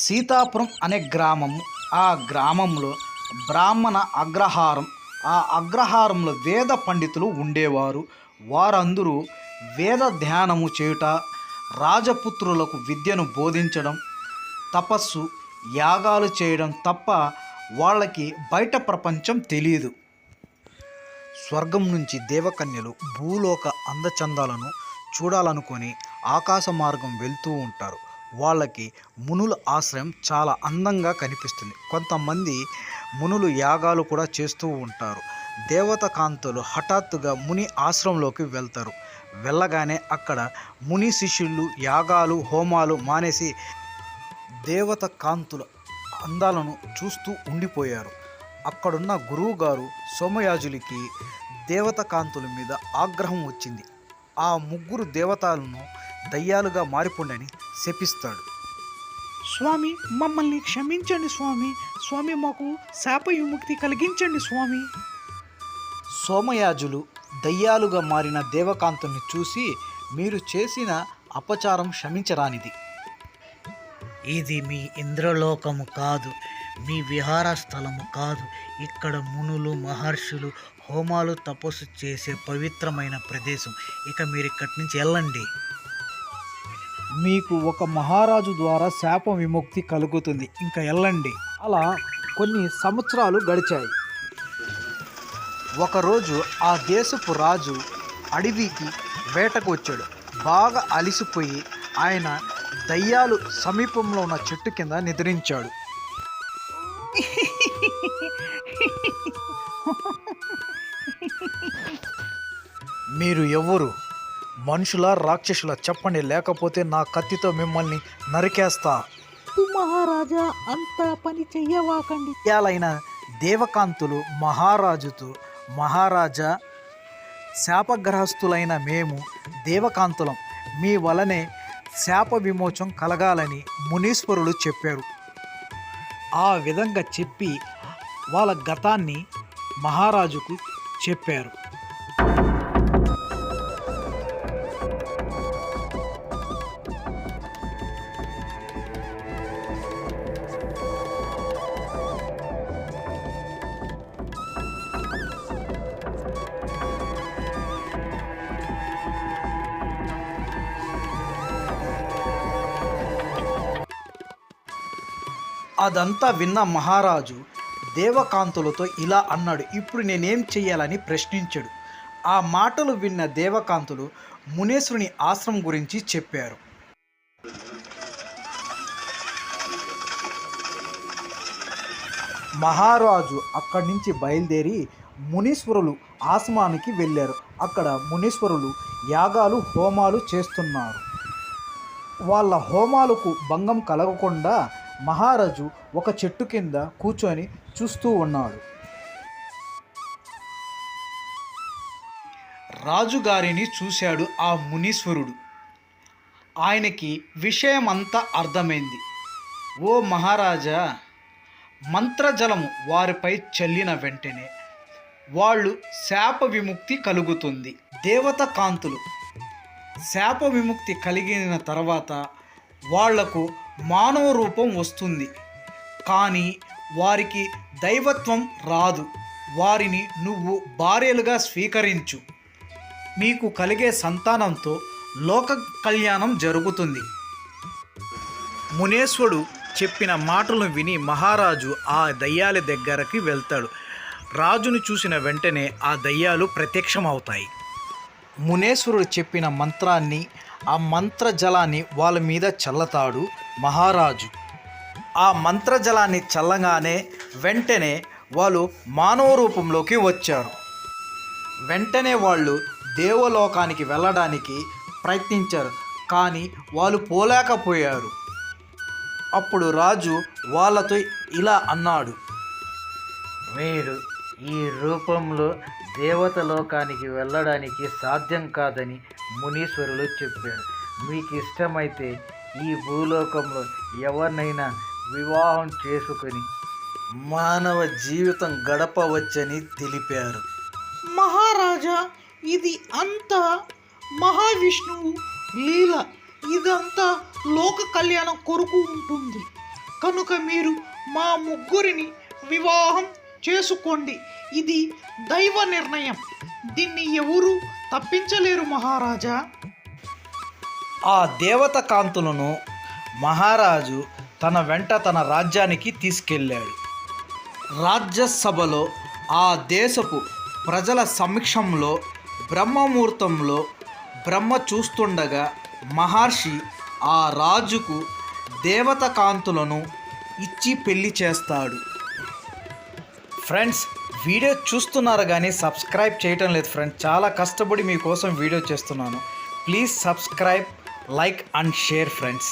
సీతాపురం అనే గ్రామం. ఆ గ్రామంలో బ్రాహ్మణ అగ్రహారం. ఆ అగ్రహారంలో వేద పండితులు ఉండేవారు. వారందరూ వేద ధ్యానము చేయుట, రాజపుత్రులకు విద్యను బోధించడం, తపస్సు, యాగాలు చేయడం తప్ప వాళ్ళకి బయట ప్రపంచం తెలియదు. స్వర్గం నుంచి దేవకన్యలు భూలోక అందచందాలను చూడాలనుకొని ఆకాశ మార్గం వెళ్తూ ఉంటారు. వాళ్ళకి మునుల ఆశ్రయం చాలా అందంగా కనిపిస్తుంది. కొంతమంది మునులు యాగాలు కూడా చేస్తూ ఉంటారు. దేవత కాంతులు హఠాత్తుగా ముని ఆశ్రమంలోకి వెళ్తారు. వెళ్ళగానే అక్కడ ముని శిష్యులు యాగాలు హోమాలు మానేసి దేవత కాంతుల అందాలను చూస్తూ ఉండిపోయారు. అక్కడున్న గురువుగారు సోమయాజులకి దేవత కాంతుల మీద ఆగ్రహం వచ్చింది. ఆ ముగ్గురు దేవతలను దయ్యాలుగా మారిపోండని శపిస్తాడు. స్వామి, మమ్మల్ని క్షమించండి స్వామి. స్వామి, మాకు శాప విముక్తి కలిగించండి స్వామి. సోమయాజులు దయ్యాలుగా మారిన దేవకాంతుల్ని చూసి, మీరు చేసిన అపచారం క్షమించరానిది. ఇది మీ ఇంద్రలోకము కాదు, మీ విహార స్థలము కాదు. ఇక్కడ మునులు మహర్షులు హోమాలు తపస్సు చేసే పవిత్రమైన ప్రదేశం. ఇక మీరు ఇక్కడి నుంచి వెళ్ళండి. మీకు ఒక మహారాజు ద్వారా శాప విముక్తి కలుగుతుంది, ఇంకా వెళ్ళండి. అలా కొన్ని సంవత్సరాలు గడిచాయి. ఒకరోజు ఆ దేశపు రాజు అడవికి వేటకు వచ్చాడు. బాగా అలిసిపోయి ఆయన దయ్యాలు సమీపంలో ఉన్న చెట్టు కింద నిద్రించాడు. మీరు ఎవరు? మనుషుల రాక్షసుల చెప్పండి, లేకపోతే నా కత్తితో మిమ్మల్ని నరికేస్తా. మహారాజా, అంత పని చెయ్యవాకండి. దయ్యాలైన దేవకాంతులు మహారాజుతో, మహారాజా, శాపగ్రహస్థులైన మేము దేవకాంతులం, మీ వలనే శాప విమోచం కలగాలని మునీశ్వరులు చెప్పారు. ఆ విధంగా చెప్పి వాళ్ళ గతాన్ని మహారాజుకు చెప్పారు. అదంతా విన్న మహారాజు దేవకాంతులతో ఇలా అన్నాడు. ఇప్పుడు నేనేం చెయ్యాలని ప్రశ్నించాడు. ఆ మాటలు విన్న దేవకాంతులు మునేశ్వరుని ఆశ్రమం గురించి చెప్పారు. మహారాజు అక్కడి నుంచి బయలుదేరి మునీశ్వరులు ఆశ్రమానికి వెళ్ళారు. అక్కడ మునీశ్వరులు యాగాలు హోమాలు చేస్తున్నారు. వాళ్ళ హోమాలకు భంగం కలగకుండా మహారాజు ఒక చెట్టు కింద కూర్చొని చూస్తూ ఉన్నాడు. రాజుగారిని చూశాడు ఆ మునీశ్వరుడు. ఆయనకి విషయమంతా అర్థమైంది. ఓ మహారాజా, మంత్రజలము వారిపై చల్లిన వెంటనే వాళ్ళు శాప విముక్తి కలుగుతుంది. దేవత కాంతులు శాప విముక్తి కలిగిన తర్వాత వాళ్లకు మానవ రూపం వస్తుంది, కానీ వారికి దైవత్వం రాదు. వారిని నువ్వు భార్యలుగా స్వీకరించు. మీకు కలిగే సంతానంతో లోక కళ్యాణం జరుగుతుంది. మునేశ్వరుడు చెప్పిన మాటలను విని మహారాజు ఆ దయ్యాల దగ్గరికి వెళ్తాడు. రాజును చూసిన వెంటనే ఆ దయ్యాలు ప్రత్యక్షమవుతాయి. మునేశ్వరుడు చెప్పిన మంత్రాన్ని, ఆ మంత్రజలాన్ని వాళ్ళ మీద చల్లతాడు మహారాజు. ఆ మంత్రజలాన్ని చల్లగానే వెంటనే వాళ్ళు మానవ రూపంలోకి వచ్చారు. వెంటనే వాళ్ళు దేవలోకానికి వెళ్ళడానికి ప్రయత్నించారు, కానీ వాళ్ళు పోలేకపోయారు. అప్పుడు రాజు వాళ్ళతో ఇలా అన్నాడు. మీరు ఈ రూపంలో దేవతలోకానికి వెళ్ళడానికి సాధ్యం కాదని మునీశ్వరులు చెప్పారు. మీకు ఇష్టమైతే ఈ భూలోకంలో ఎవరినైనా వివాహం చేసుకొని మానవ జీవితం గడపవచ్చని తెలిపారు. మహారాజా, ఇది అంతా మహావిష్ణువు లీల. ఇదంతా లోక కళ్యాణం కొరకు ఉంటుంది. కనుక మీరు మా ముగ్గురిని వివాహం చేసుకోండి. ఇది దైవ నిర్ణయం. దీన్ని ఎవరు తప్పించలేరు మహారాజా. ఆ దేవత కాంతులను మహారాజు తన వెంట తన రాజ్యానికి తీసుకెళ్ళాడు. రాజ్యసభలో ఆ దేశపు ప్రజల సమక్షంలో బ్రహ్మముహూర్తంలో బ్రహ్మ చూస్తుండగా మహర్షి ఆ రాజుకు దేవత కాంతులను ఇచ్చి పెళ్లి చేస్తాడు. ఫ్రెండ్స్, వీడియో చూస్తున్నారు కానీ సబ్స్క్రైబ్ చేయటం లేదు ఫ్రెండ్స్. చాలా కష్టపడి మీకోసం వీడియో చేస్తున్నాను. Please subscribe, like and share friends.